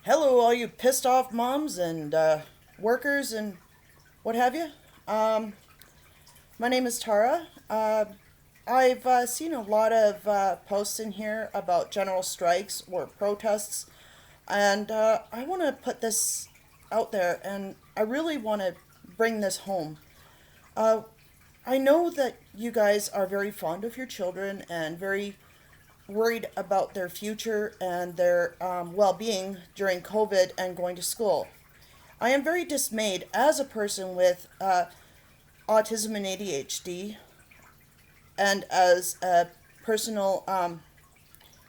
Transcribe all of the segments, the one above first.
Hello, all you pissed off moms and workers and what have you. Um, my name is Tara. I've seen a lot of posts in here about general strikes or protests, and I want to put this out there, and I really want to bring this home. Uh, I know that you guys are very fond of your children and very worried about their future and their well being during COVID and going to school. I am very dismayed as a person with autism and ADHD and as a personal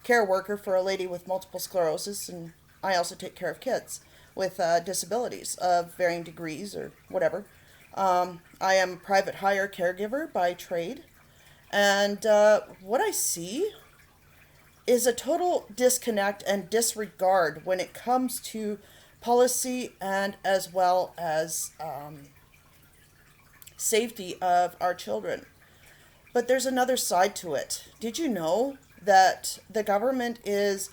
care worker for a lady with multiple sclerosis, and I also take care of kids with disabilities of varying degrees or whatever. I am a private hire caregiver by trade, and what I see is a total disconnect and disregard when it comes to policy and as well as safety of our children. But there's another side to it. Did you know that the government is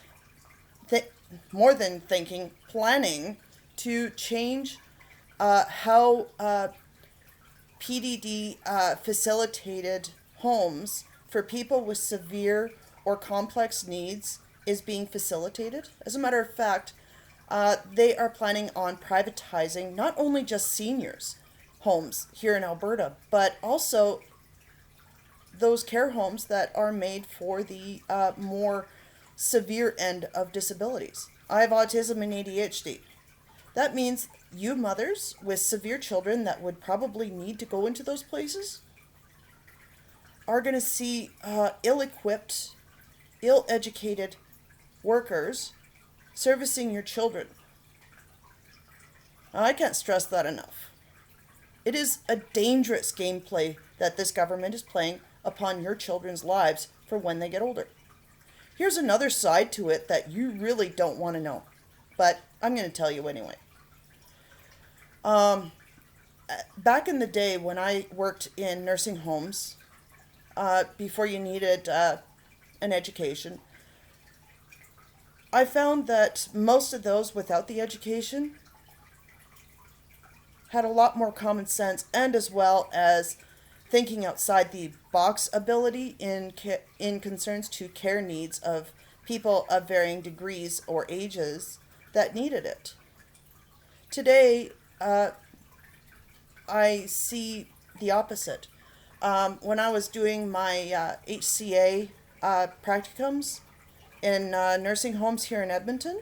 th- more than thinking, planning to change how PDD facilitated homes for people with severe or complex needs is being facilitated? As a matter of fact, they are planning on privatizing not only just seniors' homes here in Alberta, but also those care homes that are made for the more severe end of disabilities. I have autism and ADHD. That means you mothers with severe children that would probably need to go into those places are going to see ill equipped, ill educated workers servicing your children. Now, I can't stress that enough. It is a dangerous gameplay that this government is playing upon your children's lives for when they get older. Here's another side to it that you really don't want to know, but I'm going to tell you anyway. Um, Back in the day when I worked in nursing homes, before you needed an education, I found that most of those without the education had a lot more common sense and as well as thinking outside the box ability in concerns to care needs of people of varying degrees or ages that needed it. Today, I see the opposite. When I was doing my HCA practicums in nursing homes here in Edmonton,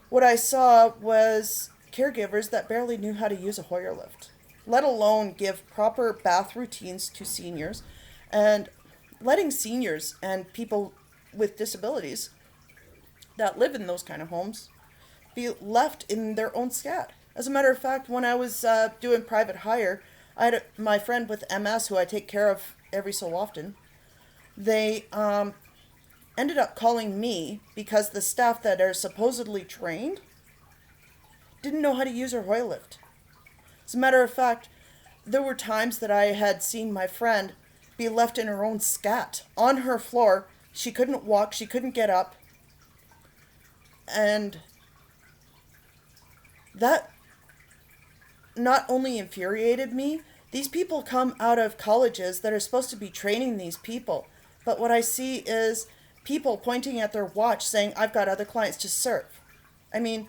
what I saw was caregivers that barely knew how to use a Hoyer lift, let alone give proper bath routines to seniors, and letting seniors and people with disabilities that live in those kind of homes be left in their own scat. As a matter of fact, when I was doing private hire, I had my friend with MS who I take care of every so often. They ended up calling me because the staff that are supposedly trained didn't know how to use her hoist lift. As a matter of fact, there were times that I had seen my friend be left in her own scat on her floor. She couldn't walk, she couldn't get up, and that not only infuriated me, these people come out of colleges that are supposed to be training these people. But what I see is people pointing at their watch saying, I've got other clients to serve. I mean,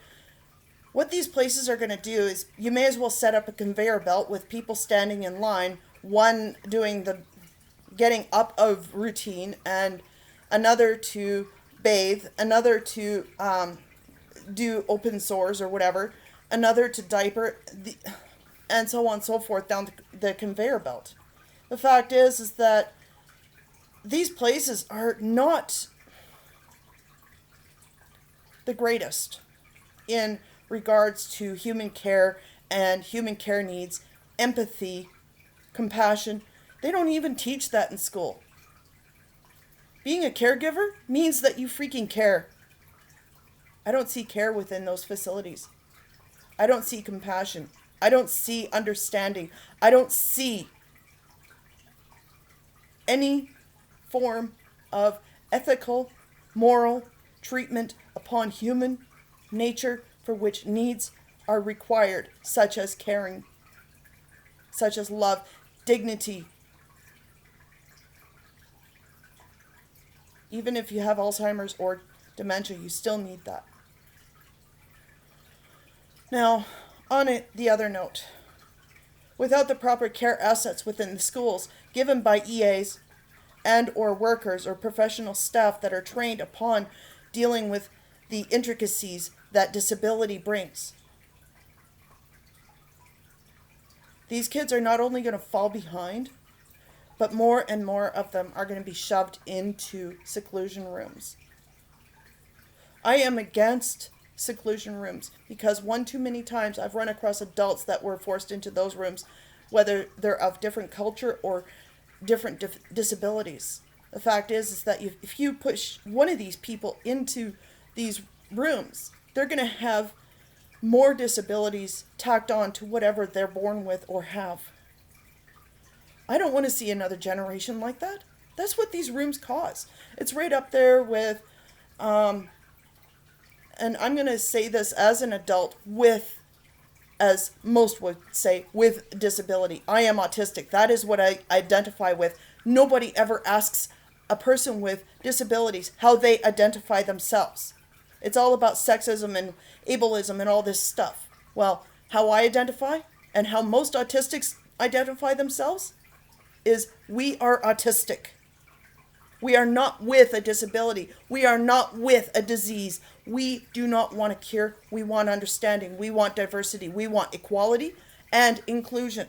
what these places are going to do is you may as well set up a conveyor belt with people standing in line, one doing the getting up of routine, and another to bathe, another to do open sores or whatever, another to diaper, and so on and so forth down the conveyor belt. The fact is that these places are not the greatest in regards to human care and human care needs, empathy, compassion. They don't even teach that in school. Being a caregiver means that you freaking care. I don't see care within those facilities. I don't see compassion. I don't see understanding. I don't see any form of ethical, moral treatment upon human nature for which needs are required, such as caring, such as love, dignity. Even if you have Alzheimer's or dementia, you still need that. Now, the other note, without the proper care assets within the schools given by EAs and or workers or professional staff that are trained upon dealing with the intricacies that disability brings, these kids are not only going to fall behind, but more and more of them are going to be shoved into seclusion rooms. I am against seclusion rooms because one too many times I've run across adults that were forced into those rooms, whether they're of different culture or different disabilities. The fact is that if you push one of these people into these rooms, they're going to have more disabilities tacked on to whatever they're born with or have. I don't want to see another generation like that. That's what these rooms cause. It's right up there with, and I'm going to say this as an adult with, as most would say, with disability. I am autistic. That is what I identify with. Nobody ever asks a person with disabilities how they identify themselves. It's all about sexism and ableism and all this stuff. Well, how I identify and how most autistics identify themselves is we are autistic. We are not with a disability. We are not with a disease. We do not want a cure. We want understanding. We want diversity. We want equality and inclusion.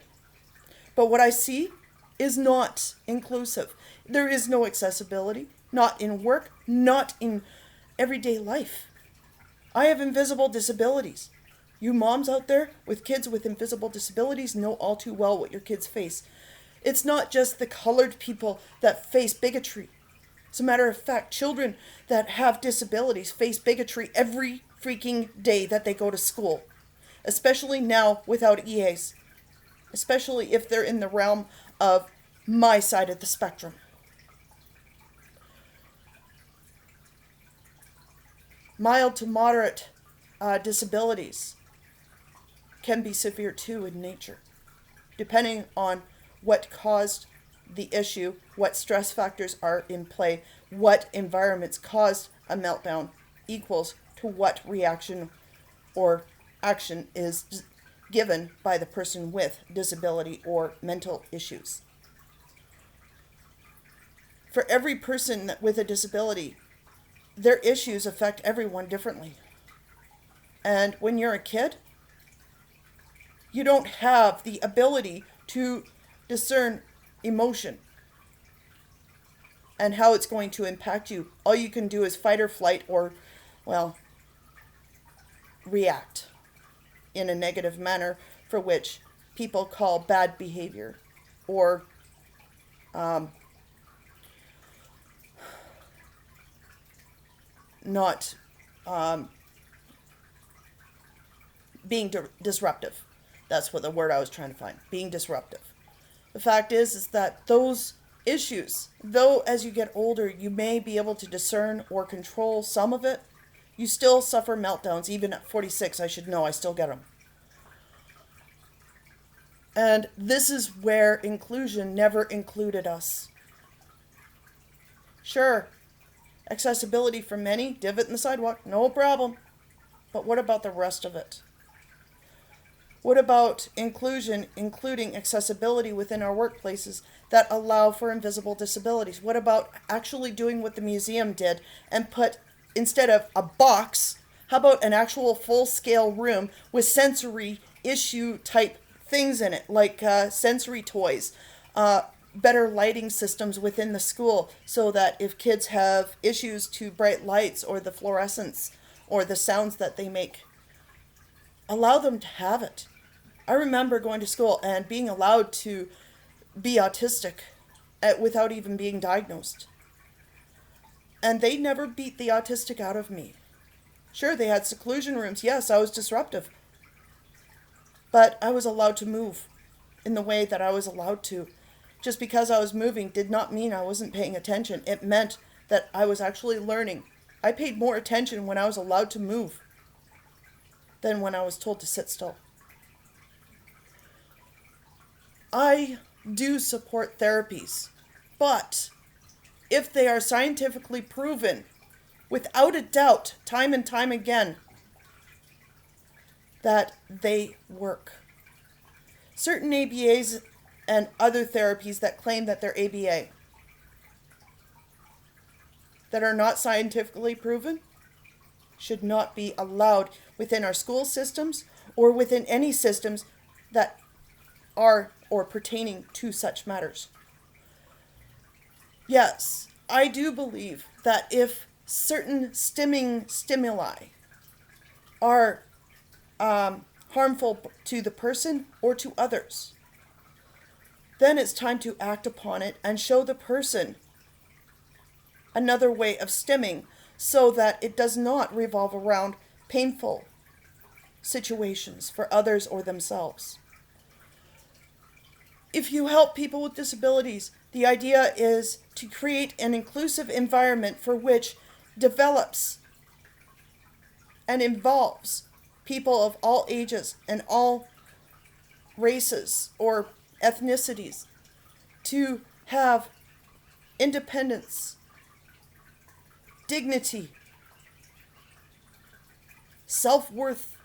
But what I see is not inclusive. There is no accessibility, not in work, not in everyday life. I have invisible disabilities. You moms out there with kids with invisible disabilities know all too well what your kids face. It's not just the colored people that face bigotry. As a matter of fact, children that have disabilities face bigotry every freaking day that they go to school, especially now without EAs, especially if they're in the realm of my side of the spectrum. Mild to moderate disabilities can be severe too in nature, depending on what caused the issue, what stress factors are in play, what environments caused a meltdown equals to what reaction or action is given by the person with disability or mental issues. For every person with a disability, their issues affect everyone differently. And when you're a kid, you don't have the ability to discern emotion and how it's going to impact you. All you can do is fight or flight or, well, react in a negative manner, for which people call bad behavior or not being disruptive. That's what the word I was trying to find, being disruptive. The fact is that those issues, though as you get older you may be able to discern or control some of it, you still suffer meltdowns. Even at 46, I should know, I still get them. And this is where inclusion never included us. Sure, accessibility for many, divot in the sidewalk, no problem. But what about the rest of it? What about inclusion, including accessibility within our workplaces that allow for invisible disabilities? What about actually doing what the museum did and put, instead of a box, how about an actual full-scale room with sensory issue type things in it, like sensory toys, better lighting systems within the school, so that if kids have issues to bright lights or the fluorescence or the sounds that they make, allow them to have it. I remember going to school and being allowed to be autistic without even being diagnosed. And they never beat the autistic out of me. Sure, they had seclusion rooms. Yes, I was disruptive. But I was allowed to move in the way that I was allowed to. Just because I was moving did not mean I wasn't paying attention. It meant that I was actually learning. I paid more attention when I was allowed to move. than when I was told to sit still. I do support therapies, but if they are scientifically proven, without a doubt, time and time again, that they work. Certain ABAs and other therapies that claim that they're ABA, that are not scientifically proven, should not be allowed within our school systems or within any systems that are or pertaining to such matters. Yes, I do believe that if certain stimming stimuli are harmful to the person or to others, then it's time to act upon it and show the person another way of stimming so that it does not revolve around painful situations for others or themselves. If you help people with disabilities, the idea is to create an inclusive environment for which develops and involves people of all ages and all races or ethnicities to have independence, dignity, self-worth,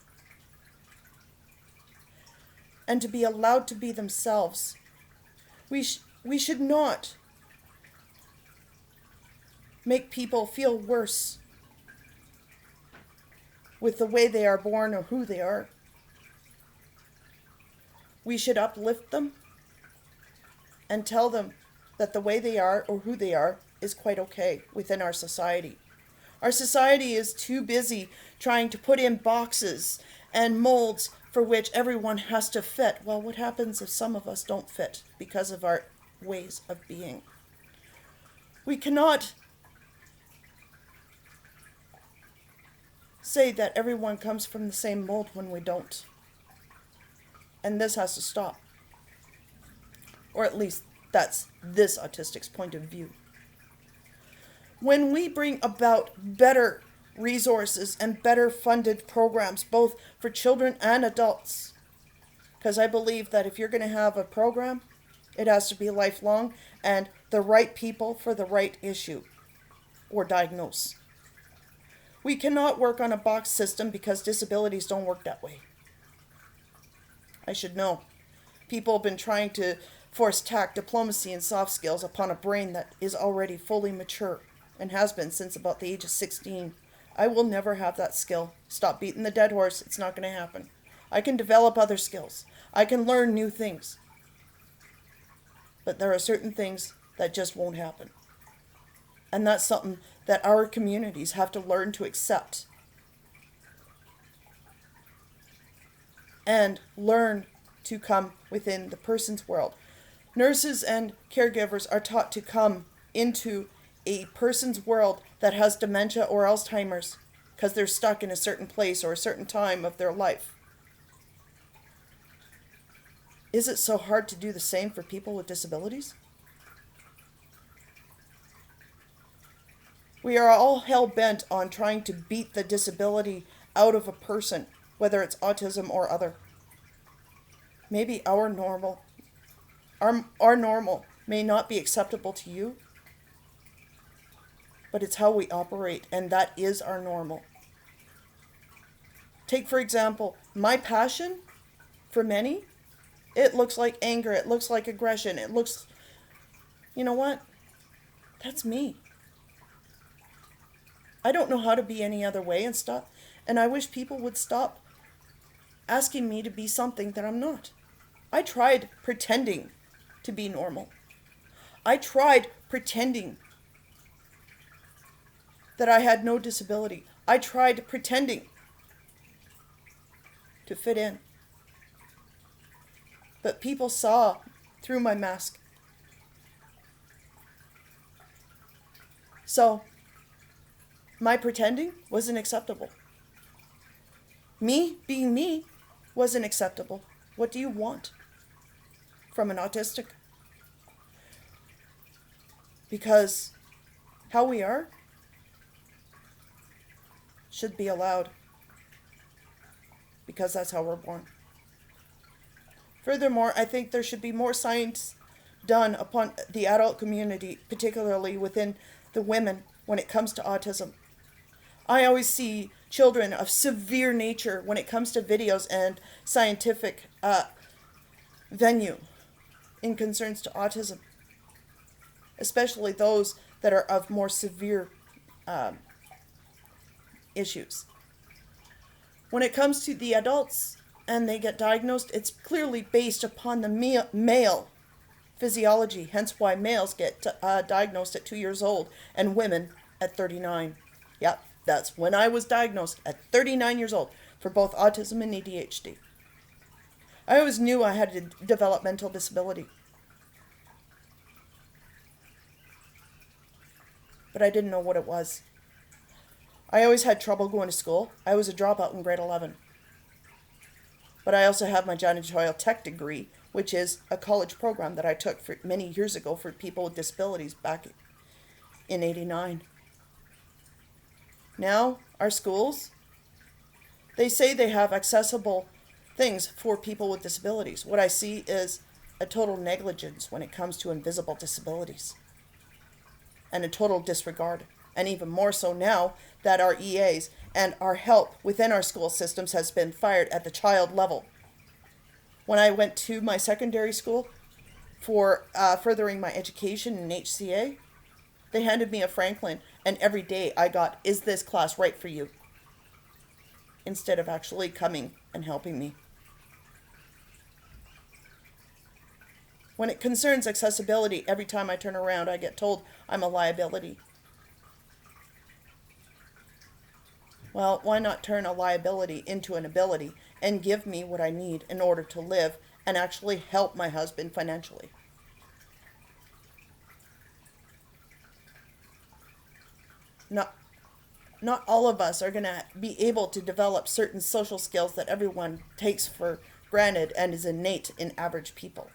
and to be allowed to be themselves. We should not make people feel worse with the way they are born or who they are. We should uplift them and tell them that the way they are or who they are is quite okay within our society. Our society is too busy trying to put in boxes and molds for which everyone has to fit. Well, what happens if some of us don't fit because of our ways of being? We cannot say that everyone comes from the same mold when we don't. And this has to stop. Or at least that's this autistic's point of view. When we bring about better resources and better funded programs, both for children and adults, because I believe that if you're going to have a program, it has to be lifelong and the right people for the right issue or diagnose. We cannot work on a box system because disabilities don't work that way. I should know. People have been trying to force tack diplomacy and soft skills upon a brain that is already fully mature and has been since about the age of 16. I will never have that skill. Stop beating the dead horse. It's not going to happen. I can develop other skills. I can learn new things. But there are certain things that just won't happen. And that's something that our communities have to learn to accept. And learn to come within the person's world. Nurses and caregivers are taught to come into a person's world that has dementia or Alzheimer's because they're stuck in a certain place or a certain time of their life. Is it so hard to do the same for people with disabilities? We are all hell-bent on trying to beat the disability out of a person, whether it's autism or other. Maybe our normal may not be acceptable to you, but it's how we operate, and that is our normal. Take, for example, my passion for many, it looks like anger, it looks like aggression, it looks, you know what? That's me. I don't know how to be any other way and I wish people would stop asking me to be something that I'm not. I tried pretending to be normal. I tried pretending that I had no disability. I tried pretending to fit in. But people saw through my mask. So, my pretending wasn't acceptable. Me being me wasn't acceptable. What do you want from an autistic? Because how we are should be allowed. because that's how we're born. Furthermore, I think there should be more science done upon the adult community, particularly within the women, when it comes to autism. I always see children of severe nature when it comes to videos and scientific venue in concerns to autism, especially those that are of more severe issues. When it comes to the adults and they get diagnosed, it's clearly based upon the male physiology, hence why males get diagnosed at 2 years old and women at 39. Yep, that's when I was diagnosed, at 39 years old, for both autism and ADHD. I always knew I had a developmental disability, but I didn't know what it was. I always had trouble going to school. I was a dropout in grade 11. But I also have my janitorial tech degree, which is a college program that I took for many years ago for people with disabilities back in '89. Now, our schools, they say they have accessible things for people with disabilities. What I see is a total negligence when it comes to invisible disabilities, and a total disregard. And even more so now that our EAs and our help within our school systems has been fired at the child level. When I went to my secondary school for furthering my education in HCA, they handed me a Franklin, and every day I got, "Is this class right for you?" instead of actually coming and helping me. When it concerns accessibility, every time I turn around, I get told I'm a liability. Well, why not turn a liability into an ability and give me what I need in order to live and actually help my husband financially? Not all of us are going to be able to develop certain social skills that everyone takes for granted and is innate in average people.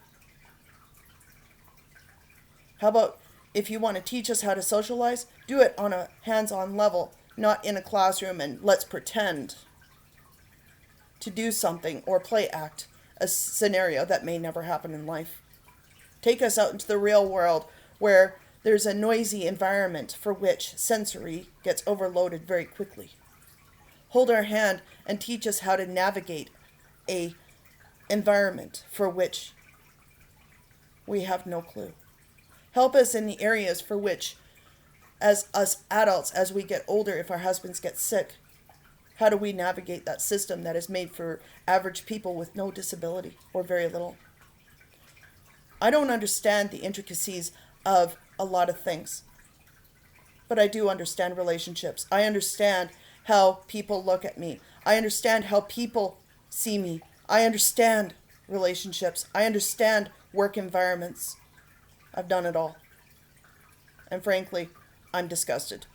How about if you want to teach us how to socialize, do it on a hands-on level, not in a classroom and let's pretend to do something or play act a scenario that may never happen in life. Take us out into the real world where there's a noisy environment for which sensory gets overloaded very quickly. Hold our hand and teach us how to navigate a environment for which we have no clue. Help us in the areas for which, as us adults, as we get older, if our husbands get sick, how do we navigate that system that is made for average people with no disability or very little? I don't understand the intricacies of a lot of things, but I do understand relationships. I understand how people look at me. I understand how people see me. I understand relationships. I understand work environments. I've done it all. And frankly, I'm disgusted.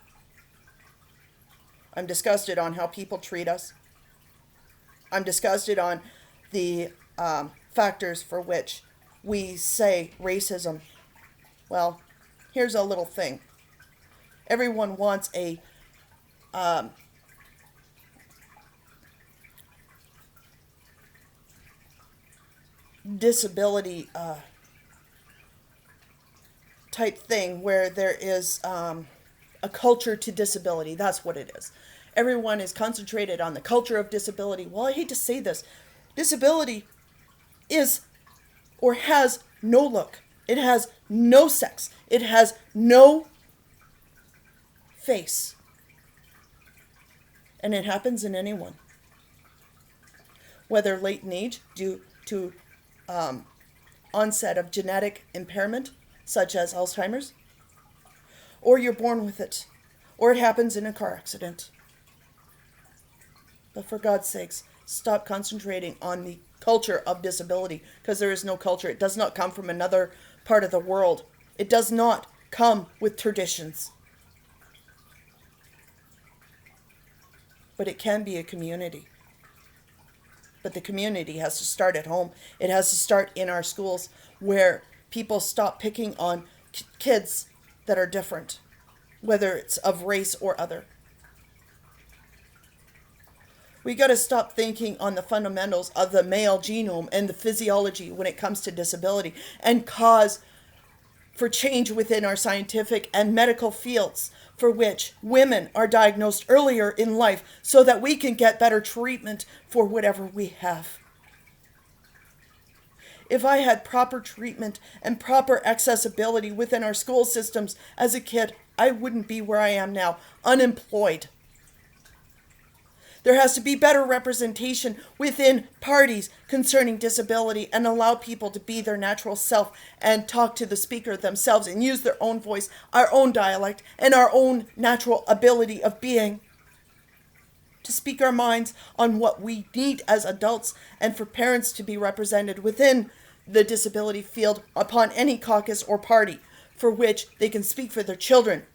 I'm disgusted on how people treat us. I'm disgusted on the factors for which we say racism. Well, here's a little thing. Everyone wants a disability type thing where there is a culture to disability. That's what it is. Everyone is concentrated on the culture of disability. Well, I hate to say this. Disability is or has no look. It has no sex. It has no face. And it happens in anyone. Whether late in age due to onset of genetic impairment, such as Alzheimer's, or you're born with it, or it happens in a car accident. But for God's sakes, stop concentrating on the culture of disability, because there is no culture. It does not come from another part of the world. It does not come with traditions. But it can be a community. But the community has to start at home. It has to start in our schools, where people stop picking on kids that are different, whether it's of race or other. We got to stop thinking on the fundamentals of the male genome and the physiology when it comes to disability and cause for change within our scientific and medical fields for which women are diagnosed earlier in life so that we can get better treatment for whatever we have. If I had proper treatment and proper accessibility within our school systems as a kid, I wouldn't be where I am now, unemployed. There has to be better representation within parties concerning disability and allow people to be their natural self and talk to the speaker themselves and use their own voice, our own dialect, and our own natural ability of being to speak our minds on what we need as adults and for parents to be represented within the disability field upon any caucus or party for which they can speak for their children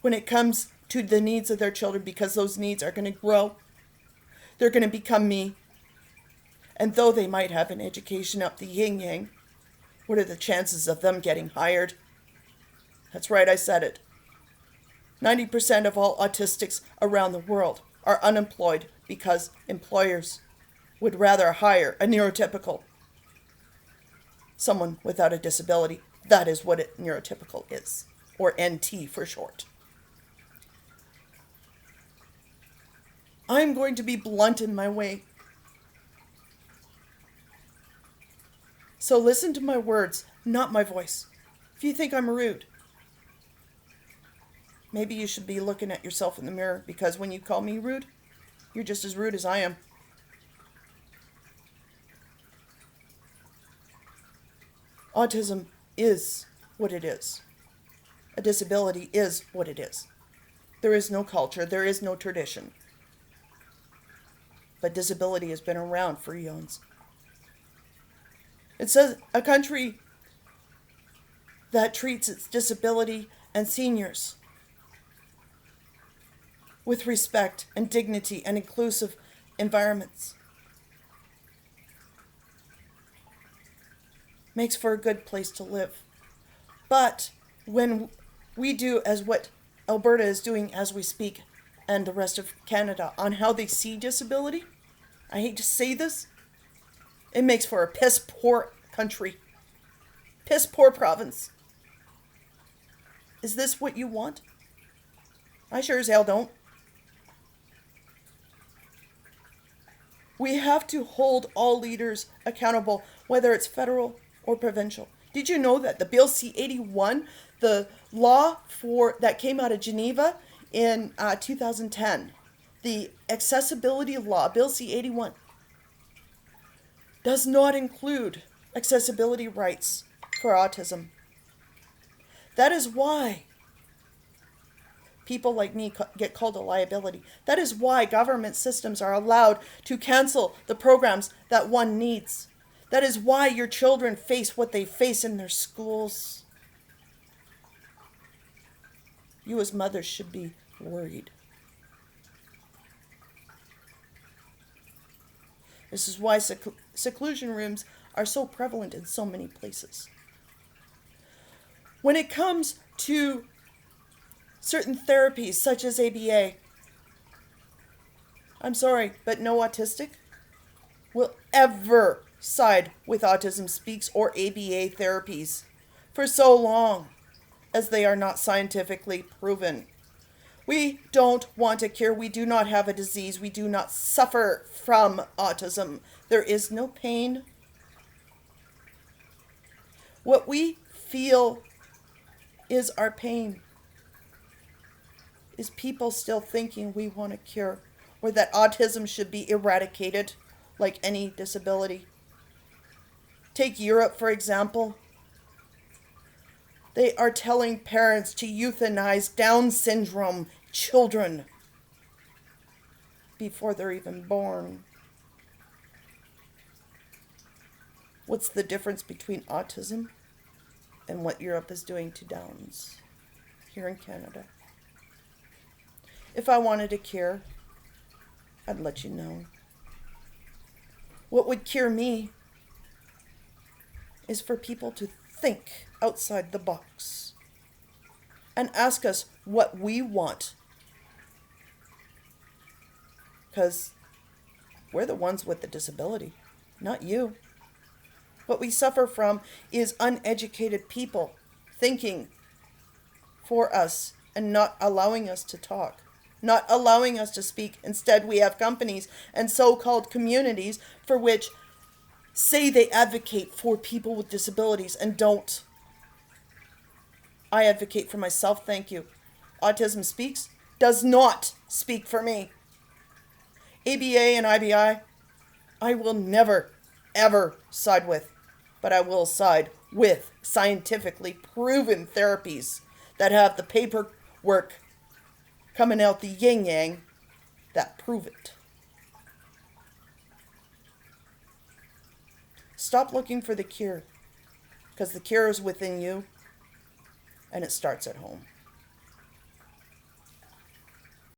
when it comes to the needs of their children, because those needs are going to grow. They're going to become me. And though they might have an education up the yin-yang, what are the chances of them getting hired? That's right, I said it. 90% of all autistics around the world are unemployed because employers would rather hire a neurotypical, someone without a disability. That is what a neurotypical is, or NT for short. I'm going to be blunt in my way. So listen to my words, not my voice. If you think I'm rude, maybe you should be looking at yourself in the mirror, because when you call me rude, you're just as rude as I am. Autism is what it is. A disability is what it is. There is no culture, there is no tradition. But disability has been around for eons. It says a country that treats its disability and seniors with respect and dignity and inclusive environments makes for a good place to live. But when we do as what Alberta is doing as we speak, and the rest of Canada, on how they see disability, I hate to say this, it makes for a piss poor country. Piss poor province. Is this what you want? I sure as hell don't. We have to hold all leaders accountable, whether it's federal or provincial. Did you know that the Bill C-81, the law that came out of Geneva in 2010, the accessibility law, Bill C-81, does not include accessibility rights for autism. That is why people like me get called a liability. That is why government systems are allowed to cancel the programs that one needs. That is why your children face what they face in their schools. You as mothers should be worried. This is why seclusion rooms are so prevalent in so many places. When it comes to certain therapies such as ABA, I'm sorry, but no autistic will ever side with Autism Speaks or ABA therapies for so long as they are not scientifically proven. We don't want a cure. We do not have a disease. We do not suffer from autism. There is no pain. What we feel is our pain is people still thinking we want a cure, or that autism should be eradicated like any disability. Take Europe, for example. They are telling parents to euthanize Down syndrome children before they're even born. What's the difference between autism and what Europe is doing to Downs here in Canada? If I wanted a cure, I'd let you know. What would cure me is for people to think outside the box and ask us what we want. because we're the ones with the disability, not you. What we suffer from is uneducated people thinking for us and not allowing us to talk, not allowing us to speak. Instead, we have companies and so-called communities for which say they advocate for people with disabilities and don't. I advocate for myself, thank you. Autism Speaks does not speak for me. ABA and IBI, I will never, ever side with, but I will side with scientifically proven therapies that have the paperwork coming out the yin yang that prove it. Stop looking for the cure, because the cure is within you, and it starts at home.